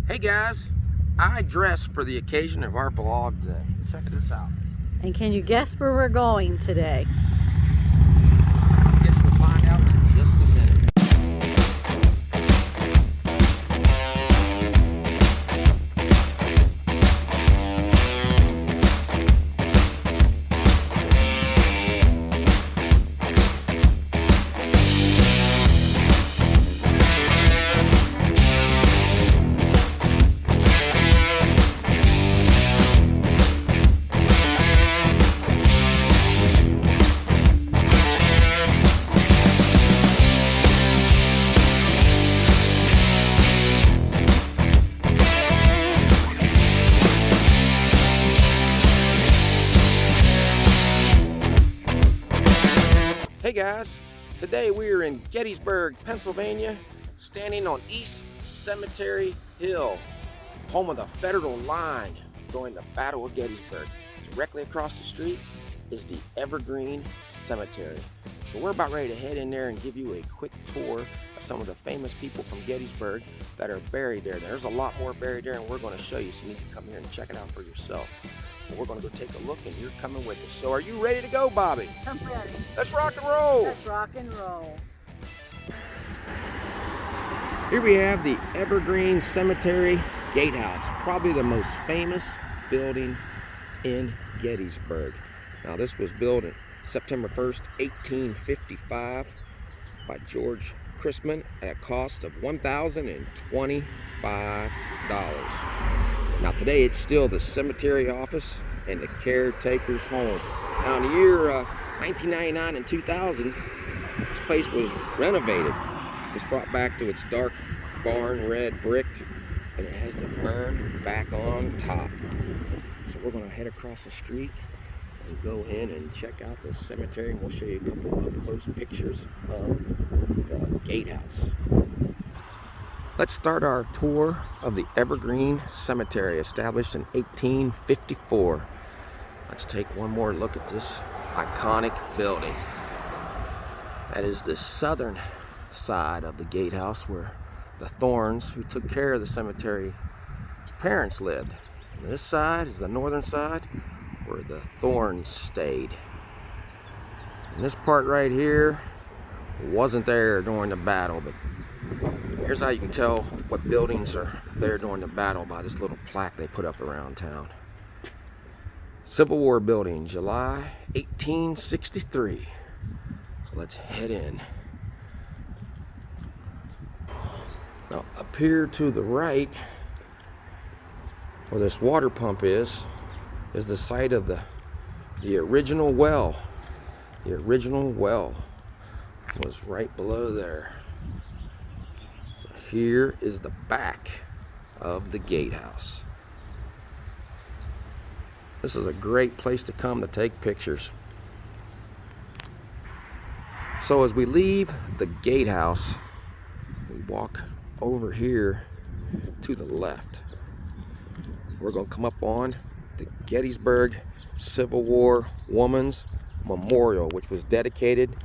Hey guys, I dressed for the occasion of our vlog today. Check this out. And can you guess where we're going today? Guess we'll find out in just a minute. Hey guys, today we are in Gettysburg, Pennsylvania, standing on East Cemetery Hill, home of the Federal line during the Battle of Gettysburg. Directly across the street is the Evergreen Cemetery. So we're about ready to head in there and give you a quick tour of some of the famous people from Gettysburg that are buried there. There's a lot more buried there and we're going to show you, so you need to come here and check it out for yourself. But we're going to go take a look and you're coming with us. So are you ready to go, Bobby? I'm ready. Let's rock and roll. Let's rock and roll. Here we have the Evergreen Cemetery Gatehouse, probably the most famous building in Gettysburg. Now this was built on September 1st, 1855 by George Chrisman at a cost of $1,025. Now today it's still the cemetery office and the caretaker's home. Now in the year 1999 and 2000, this place was renovated. It was brought back to its dark barn red brick, and it has the burn back on top. So we're going to head across the street and go in and check out the cemetery, and we'll show you a couple up close pictures of the gatehouse. Let's start our tour of the Evergreen Cemetery, established in 1854. Let's take one more look at this iconic building. That is the southern side of the gatehouse where the Thorns, who took care of the cemetery's parents, lived. And this side is the northern side where the Thorns stayed. And this part right here wasn't there during the battle, but here's how you can tell what buildings are there during the battle by this little plaque they put up around town. Civil War building, July 1863. So let's head in. Now up here to the right, where this water pump is the site of the original well. The original well was right below there. Here is the back of the gatehouse. This is a great place to come to take pictures. So as we leave the gatehouse, we walk over here to the left. We're going to come up on the Gettysburg Civil War Women's Memorial, which was dedicated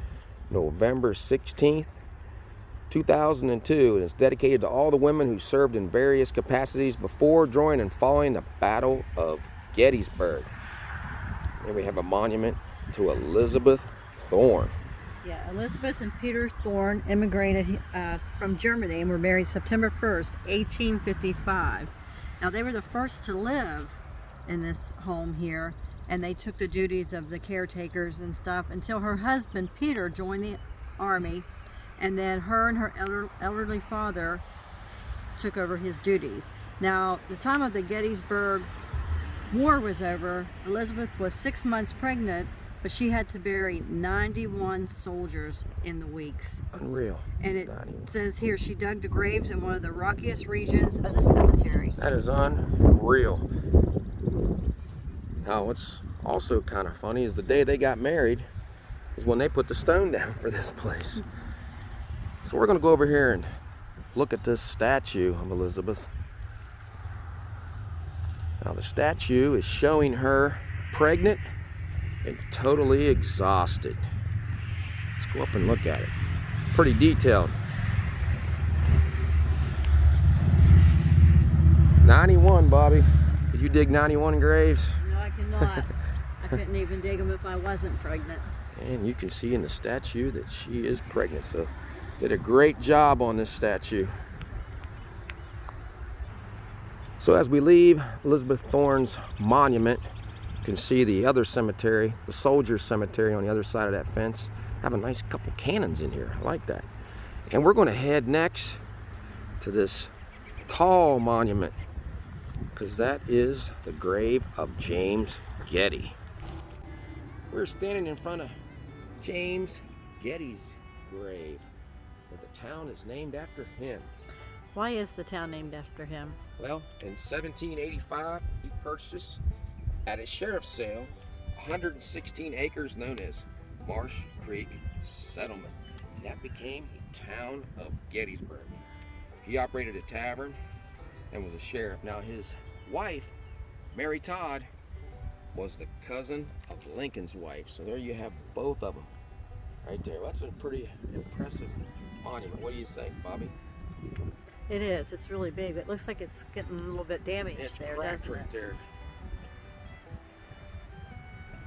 November 16th, 2002, and it's dedicated to all the women who served in various capacities before, during, and following the Battle of Gettysburg. And we have a monument to Elizabeth Thorne. Yeah, Elizabeth and Peter Thorne immigrated from Germany and were married September 1st, 1855. Now they were the first to live in this home here, and they took the duties of the caretakers and stuff until her husband Peter joined the army, and then her and her elderly father took over his duties. Now, the time of the Gettysburg War was over. Elizabeth was 6 months pregnant, but she had to bury 91 soldiers in the weeks. Unreal. And it says here she dug the graves in one of the rockiest regions of the cemetery. That is unreal. Now, what's also kind of funny is the day they got married is when they put the stone down for this place. So we're going to go over here and look at this statue of Elizabeth. Now the statue is showing her pregnant and totally exhausted. Let's go up and look at it. Pretty detailed. 91, Bobby. Did you dig 91 graves? No, I cannot. I couldn't even dig them if I wasn't pregnant. And you can see in the statue that she is pregnant, so did a great job on this statue. So as we leave Elizabeth Thorne's monument, you can see the other cemetery, the soldiers' cemetery on the other side of that fence. Have a nice couple cannons in here. I like that. And we're going to head next to this tall monument, because that is the grave of James Gettys. We're standing in front of James Getty's grave, where the town is named after him. Why is the town named after him? Well, in 1785, he purchased at a sheriff's sale 116 acres known as Marsh Creek Settlement. And that became the town of Gettysburg. He operated a tavern and was a sheriff. Now his wife, Mary Todd, was the cousin of Lincoln's wife. So there you have both of them right there. That's a pretty impressive monument. What do you think, Bobby? It is. It's really big. It looks like it's getting a little bit damaged It's there, cracked doesn't right it? there.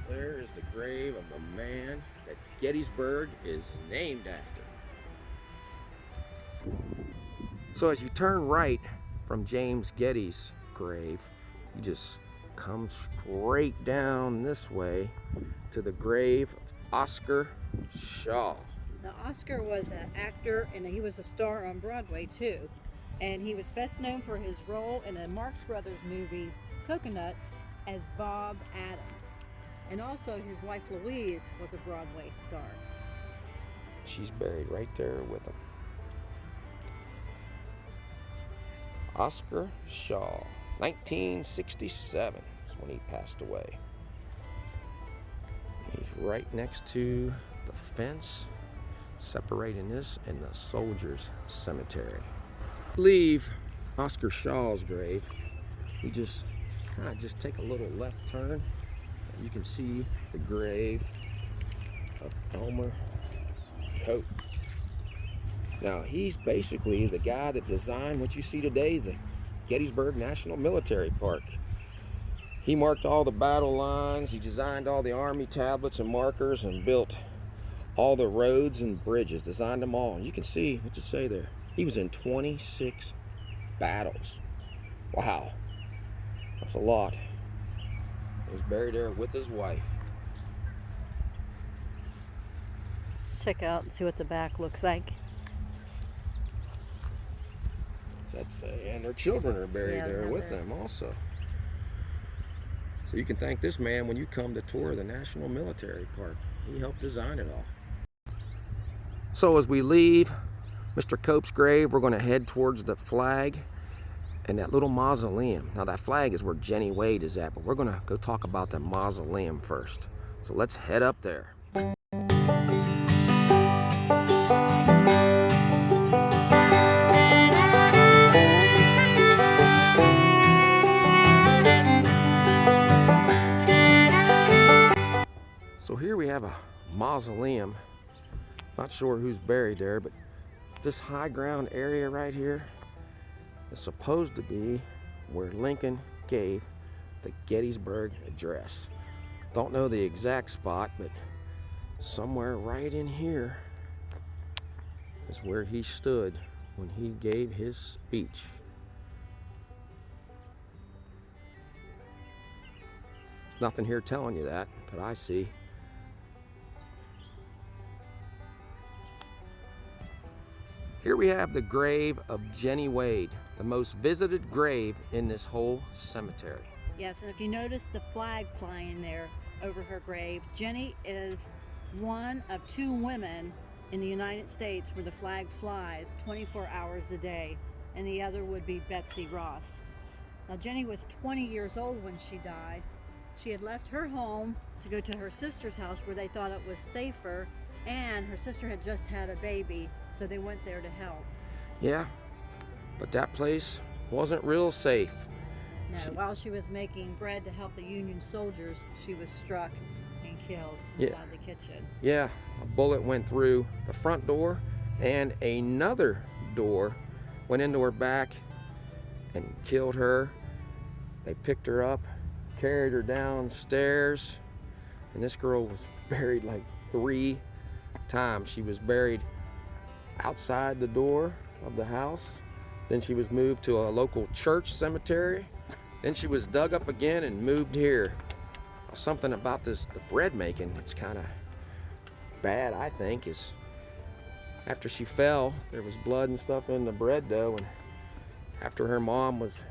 There is the grave of the man that Gettysburg is named after. So as you turn right from James Getty's grave, you just come straight down this way to the grave of Oscar Shaw. Now, Oscar was an actor, and he was a star on Broadway too. And he was best known for his role in a Marx Brothers movie, Coconuts, as Bob Adams. And also his wife Louise was a Broadway star. She's buried right there with him. Oscar Shaw, 1967 is when he passed away. He's right next to the fence separating this and the soldiers' cemetery. Leave Oscar Shaw's grave. You just kind of just take a little left turn. You can see the grave of Elmer Cope. Now he's basically the guy that designed what you see today, the Gettysburg National Military Park. He marked all the battle lines, he designed all the army tablets and markers, and built all the roads and bridges, designed them all. And you can see, what's it say there? He was in 26 battles. Wow, that's a lot. He was buried there with his wife. Let's check out and see what the back looks like. What's that say? And their children are buried there with them also. So you can thank this man when you come to tour the National Military Park. He helped design it all. So as we leave Mr. Cope's grave, we're going to head towards the flag and that little mausoleum. Now that flag is where Jennie Wade is at, but we're going to go talk about that mausoleum first. So let's head up there. So here we have a mausoleum. Not sure who's buried there, but this high ground area right here is supposed to be where Lincoln gave the Gettysburg Address. Don't know the exact spot, but somewhere right in here is where he stood when he gave his speech. Nothing here telling you that I see. Here we have the grave of Jennie Wade, the most visited grave in this whole cemetery. Yes, and if you notice the flag flying there over her grave, Jennie is one of 2 women in the United States where the flag flies 24 hours a day, and the other would be Betsy Ross. Now Jennie was 20 years old when she died. She had left her home to go to her sister's house where they thought it was safer, and her sister had just had a baby, so they went there to help. Yeah, but that place wasn't real safe. No, while she was making bread to help the Union soldiers, she was struck and killed inside the kitchen. Yeah, a bullet went through the front door, and another door went into her back and killed her. They picked her up, carried her downstairs, and this girl was buried like 3 times. She was buried outside the door of the house. Then she was moved to a local church cemetery. Then she was dug up again and moved here. Something about the bread making, it's kind of bad, I think, is after she fell, there was blood and stuff in the bread dough, and after her mom was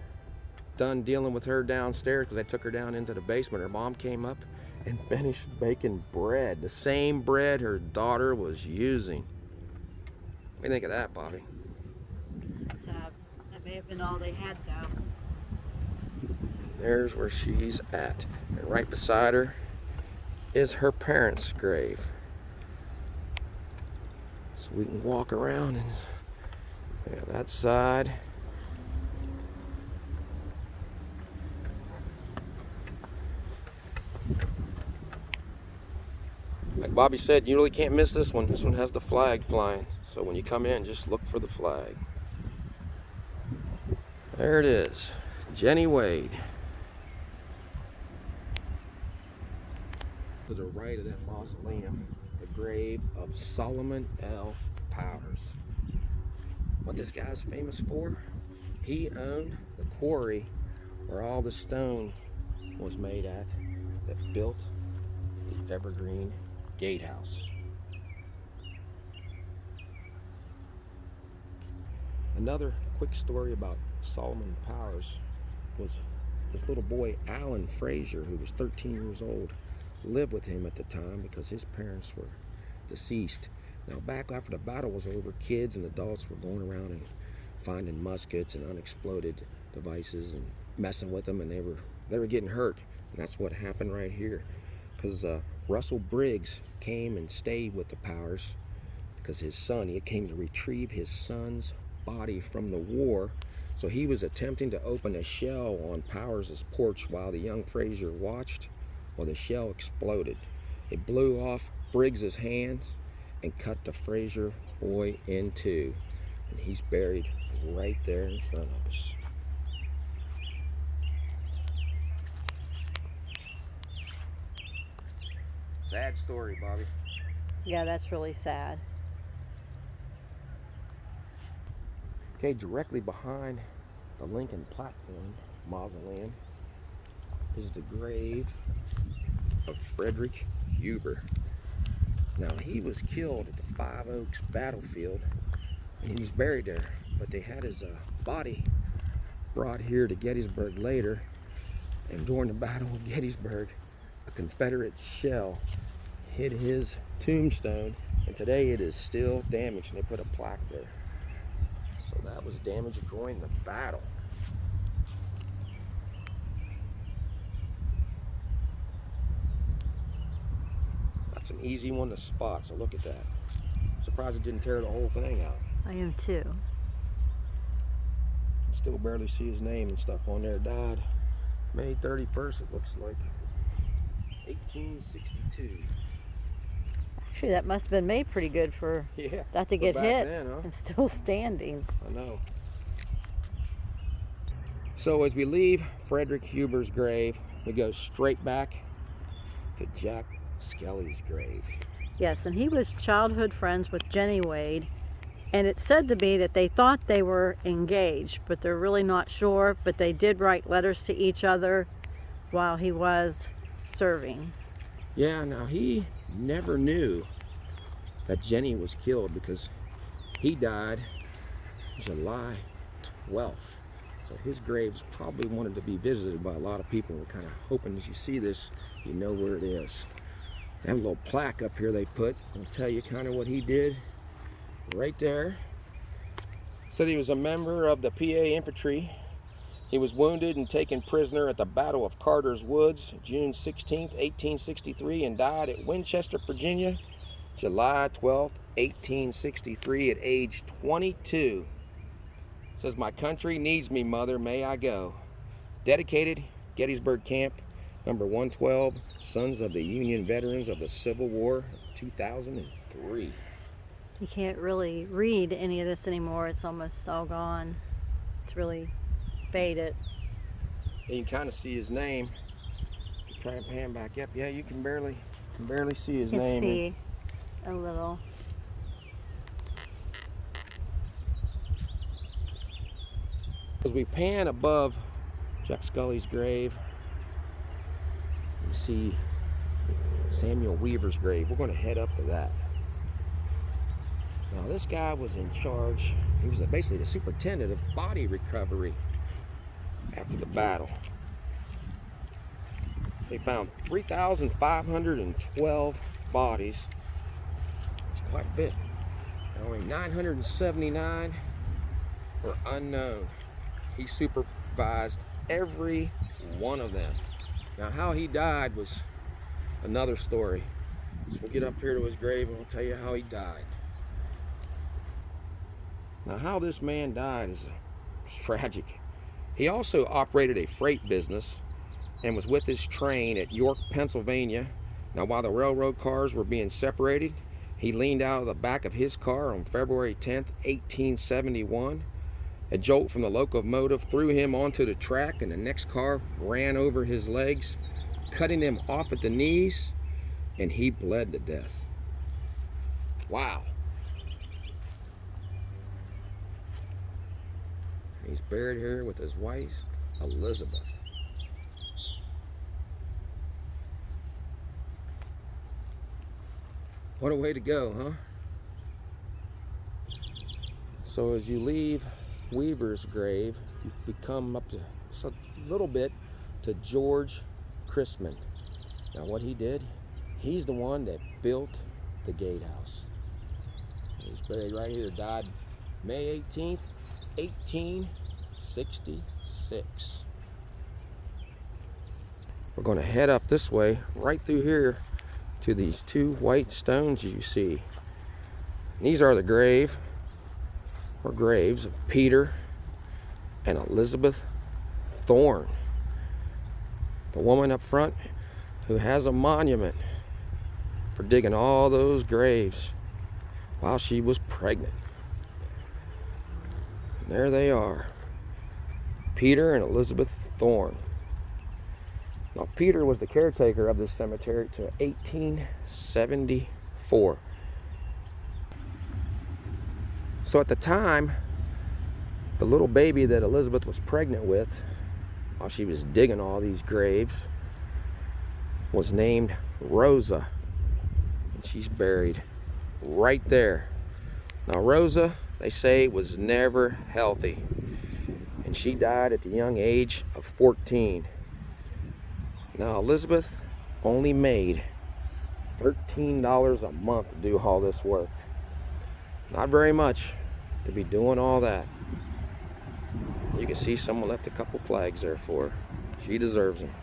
done dealing with her downstairs, because they took her down into the basement, her mom came up and finished baking bread, the same bread her daughter was using. What do you think of that, Bobby? That may have been all they had, though. There's where she's at, and right beside her is her parents' grave. So we can walk around and that side. Like Bobby said, you really can't miss this one. This one has the flag flying. So when you come in, just look for the flag. There it is, Jennie Wade. To the right of that mausoleum, the grave of Solomon L. Powers. What this guy's famous for? He owned the quarry where all the stone was made at that built the Evergreen Gatehouse. Another quick story about Solomon Powers was this little boy, Alan Frazier, who was 13 years old, lived with him at the time because his parents were deceased. Now, back after the battle was over, kids and adults were going around and finding muskets and unexploded devices and messing with them, and they were getting hurt. And that's what happened right here, because Russell Briggs came and stayed with the Powers because he came to retrieve his son's body from the war. So he was attempting to open a shell on Powers' porch while the young Frazier watched. Well, the shell exploded. It blew off Briggs's hands and cut the Frazier boy in two. And he's buried right there in front of us. Sad story, Bobby. Yeah, that's really sad. Okay, directly behind the Lincoln platform mausoleum is the grave of Frederick Huber. Now, he was killed at the Five Oaks battlefield, and he's buried there, but they had his body brought here to Gettysburg later, and during the Battle of Gettysburg, a Confederate shell hit his tombstone, and today it is still damaged, and they put a plaque there. So that was damaged during the battle. That's an easy one to spot, so look at that. Surprised it didn't tear the whole thing out. I am too. Still barely see his name and stuff on there. Died May 31st, it looks like, 1862. Actually, that must have been made pretty good for that to get hit then, huh? and still standing. I know. So as we leave Frederick Huber's grave, we go straight back to Jack Skelly's grave. Yes, and he was childhood friends with Jennie Wade, and it's said to be that they thought they were engaged, but they're really not sure, but they did write letters to each other while he was serving. Yeah, now he never knew that Jennie was killed because he died July 12th. So his grave's probably wanted to be visited by a lot of people. We're kind of hoping as you see this, you know where it is. That little plaque up here they put will tell you kind of what he did. Right there. Said he was a member of the PA Infantry. He was wounded and taken prisoner at the Battle of Carter's Woods, June 16, 1863, and died at Winchester, Virginia, July 12, 1863, at age 22. Says, "My country needs me, mother, may I go." Dedicated, Gettysburg Camp, number 112, Sons of the Union Veterans of the Civil War, 2003. You can't really read any of this anymore. It's almost all gone. It's really faded. You can kind of see his name. You try and pan back up. Yeah, you can barely see his name. See a little. As we pan above Jack Skelly's grave, you see Samuel Weaver's grave. We're going to head up to that. Now, this guy was in charge. He was basically the superintendent of body recovery after the battle. They found 3,512 bodies. It's quite a bit. Only 979 were unknown. He supervised every one of them. Now, how he died was another story. So we'll get up here to his grave and we'll tell you how he died. Now, how this man died is tragic. He also operated a freight business and was with his train at York, Pennsylvania. Now, while the railroad cars were being separated, he leaned out of the back of his car on February 10th, 1871. A jolt from the locomotive threw him onto the track, and the next car ran over his legs, cutting him off at the knees, and he bled to death. Wow. He's buried here with his wife, Elizabeth. What a way to go, huh? So as you leave Weaver's grave, you come up to a little bit to George Chrisman. Now what he did, he's the one that built the gatehouse. He's buried right here, died May 18th, 1866. We're going to head up this way, right through here, to these two white stones you see. And these are the graves of Peter and Elizabeth Thorne, the woman up front who has a monument for digging all those graves while she was pregnant. And there they are, Peter and Elizabeth Thorne. Now, Peter was the caretaker of this cemetery to 1874. So at the time, the little baby that Elizabeth was pregnant with, while she was digging all these graves, was named Rosa. And she's buried right there. Now, Rosa, they say, was never healthy. And she died at the young age of 14. Now, Elizabeth only made $13 a month to do all this work. Not very much to be doing all that. You can see someone left a couple flags there for her. She deserves them.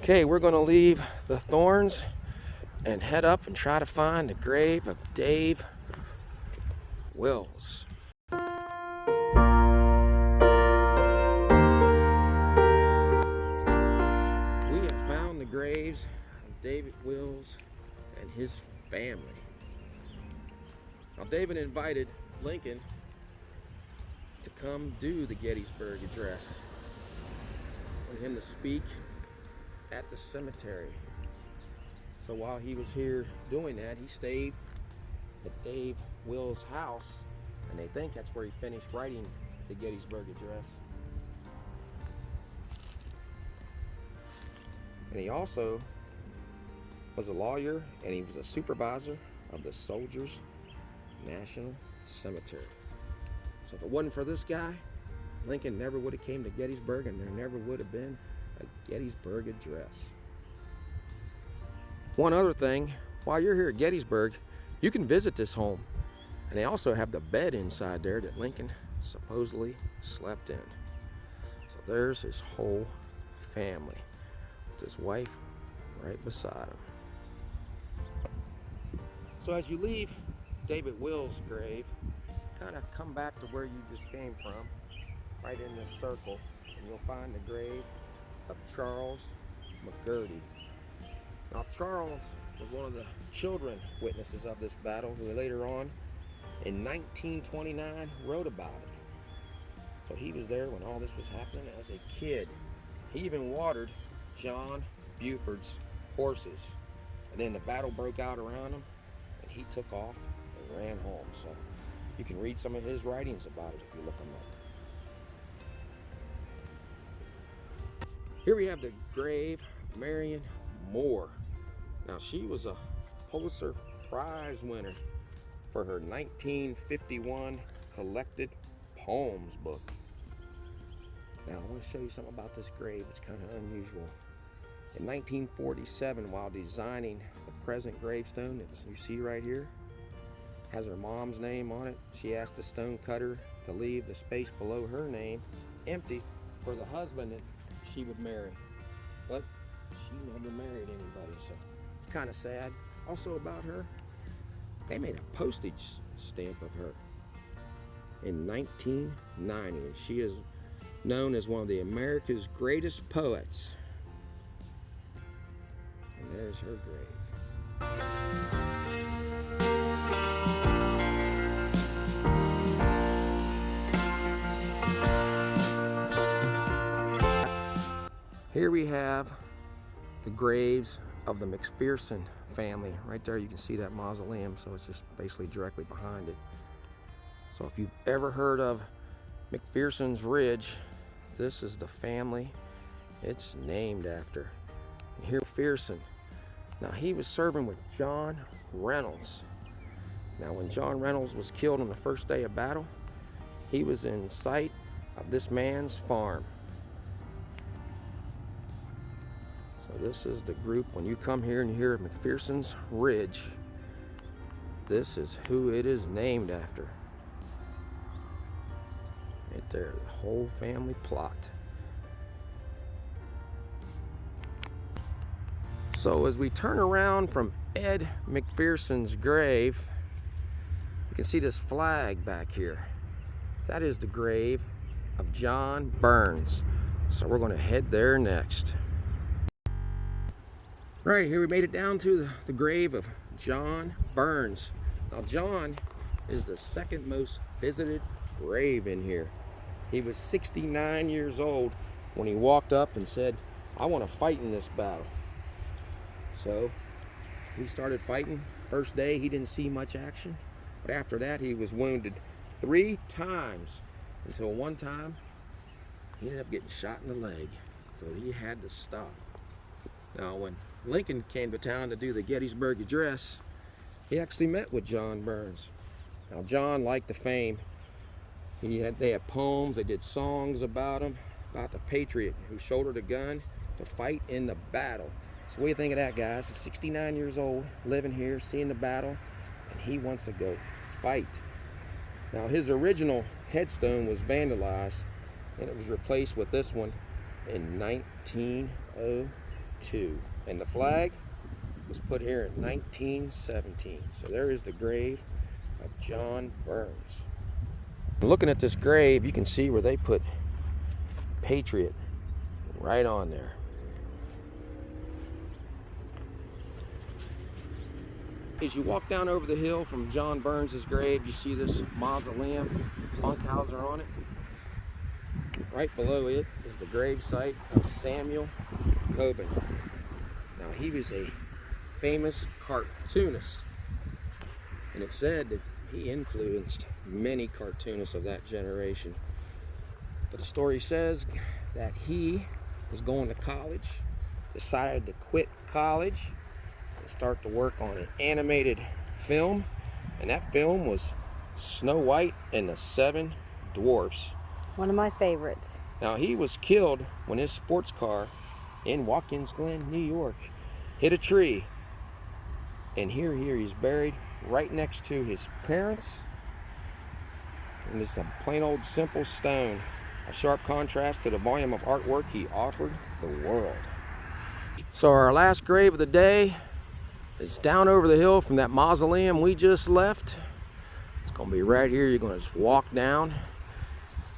Okay, we're going to leave the Thorns and head up and try to find the grave of Dave Wills. Graves of David Wills and his family. Now, David invited Lincoln to come do the Gettysburg Address, for him to speak at the cemetery. So while he was here doing that, he stayed at Dave Wills' house, and they think that's where he finished writing the Gettysburg Address. And he also was a lawyer, and he was a supervisor of the Soldiers National Cemetery. So if it wasn't for this guy, Lincoln never would have came to Gettysburg, and there never would have been a Gettysburg Address. One other thing, while you're here at Gettysburg, you can visit this home. And they also have the bed inside there that Lincoln supposedly slept in. So there's his whole family, his wife right beside him. So as you leave David Wills' grave, kind of come back to where you just came from, right in this circle, and you'll find the grave of Charles McGirty. Now, Charles was one of the children witnesses of this battle, who later on in 1929 wrote about it. So he was there when all this was happening as a kid. He even watered John Buford's horses. And then the battle broke out around him, and he took off and ran home. So you can read some of his writings about it if you look them up. Here we have the grave of Marion Moore. Now she was a Pulitzer Prize winner for her 1951 collected poems book. Now I want to show you something about this grave. It's kind of unusual. In 1947, while designing the present gravestone that you see right here, has her mom's name on it. She asked the stone cutter to leave the space below her name empty for the husband that she would marry. But she never married anybody, so it's kind of sad. Also about her, they made a postage stamp of her in 1990, and she is known as one of the America's greatest poets. And there's her grave. Here we have the graves of the McPherson family. Right there you can see that mausoleum, so it's just basically directly behind it. So if you've ever heard of McPhersons Ridge, this is the family it's named after. And here McPherson. Now he was serving with John Reynolds. Now when John Reynolds was killed on the first day of battle, he was in sight of this man's farm. So this is the group. When you come here and you hear McPhersons Ridge, this is who it is named after. Right there, the whole family plot. So as we turn around from Ed McPherson's grave, you can see this flag back here. That is the grave of John Burns. So we're going to head there next. Right here we made it down to the grave of John Burns. Now John is the second most visited grave in here. He was 69 years old when he walked up and said, "I want to fight in this battle." So he started fighting. First day he didn't see much action, but after that he was wounded 3 times until one time he ended up getting shot in the leg. So he had to stop. Now when Lincoln came to town to do the Gettysburg Address, he actually met with John Burns. Now John liked the fame. They had poems, they did songs about him, about the patriot who shouldered a gun to fight in the battle. So what do you think of that, guys? He's 69 years old, living here, seeing the battle, and he wants to go fight. Now his original headstone was vandalized, and it was replaced with this one in 1902. And the flag was put here in 1917. So there is the grave of John Burns. Looking at this grave, you can see where they put Patriot right on there. As you walk down over the hill from John Burns' grave, you see this mausoleum with bunkhouser on it. Right below it is the grave site of Samuel Cobin. Now he was a famous cartoonist, and it's said that he influenced many cartoonists of that generation. But the story says that he was going to college, decided to quit college and start to work on an animated film, and that film was Snow White and the 7 Dwarfs. One of my favorites. Now he was killed when his sports car in Watkins Glen, New York, hit a tree, and here he's buried right next to his parents, and it's a plain old simple stone, a sharp contrast to the volume of artwork he offered the world. So our last grave of the day is down over the hill from that mausoleum we just left. It's going to be right here. You're going to just walk down,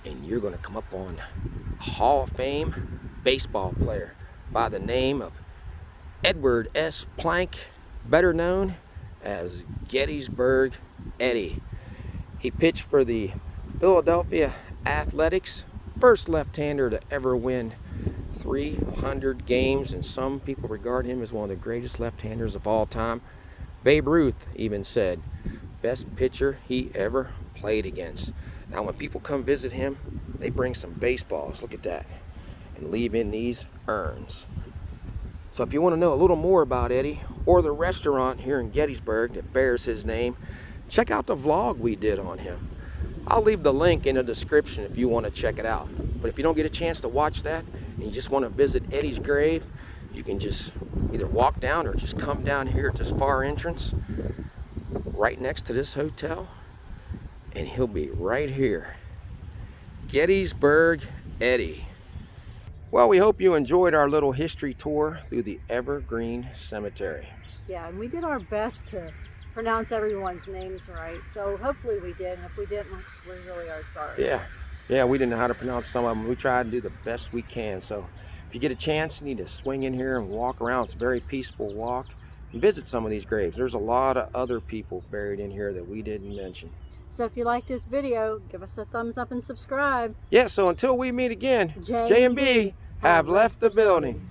and you're going to come up on a Hall of Fame baseball player by the name of Edward S Planck, better known as Gettysburg Eddie. He pitched for the Philadelphia athletics, first left-hander to ever win 300 games, and some people regard him as one of the greatest left-handers of all time. Babe Ruth even said, best pitcher he ever played against. Now when people come visit him, they bring some baseballs, look at that, and leave in these urns. So if you want to know a little more about Eddie, or the restaurant here in Gettysburg that bears his name, check out the vlog we did on him. I'll leave the link in the description if you want to check it out. But if you don't get a chance to watch that, and you just want to visit Eddie's grave, you can just either walk down or just come down here at this far entrance, right next to this hotel, and he'll be right here. Gettysburg Eddie. Well, we hope you enjoyed our little history tour through the Evergreen Cemetery. Yeah, and we did our best to pronounce everyone's names right. So hopefully we did, and if we didn't, we really are sorry. Yeah, we didn't know how to pronounce some of them. We tried to do the best we can. So if you get a chance, you need to swing in here and walk around. It's a very peaceful walk. And visit some of these graves. There's a lot of other people buried in here that we didn't mention. So if you like this video, give us a thumbs up and subscribe. Yeah, so until we meet again, J J and B have left the building.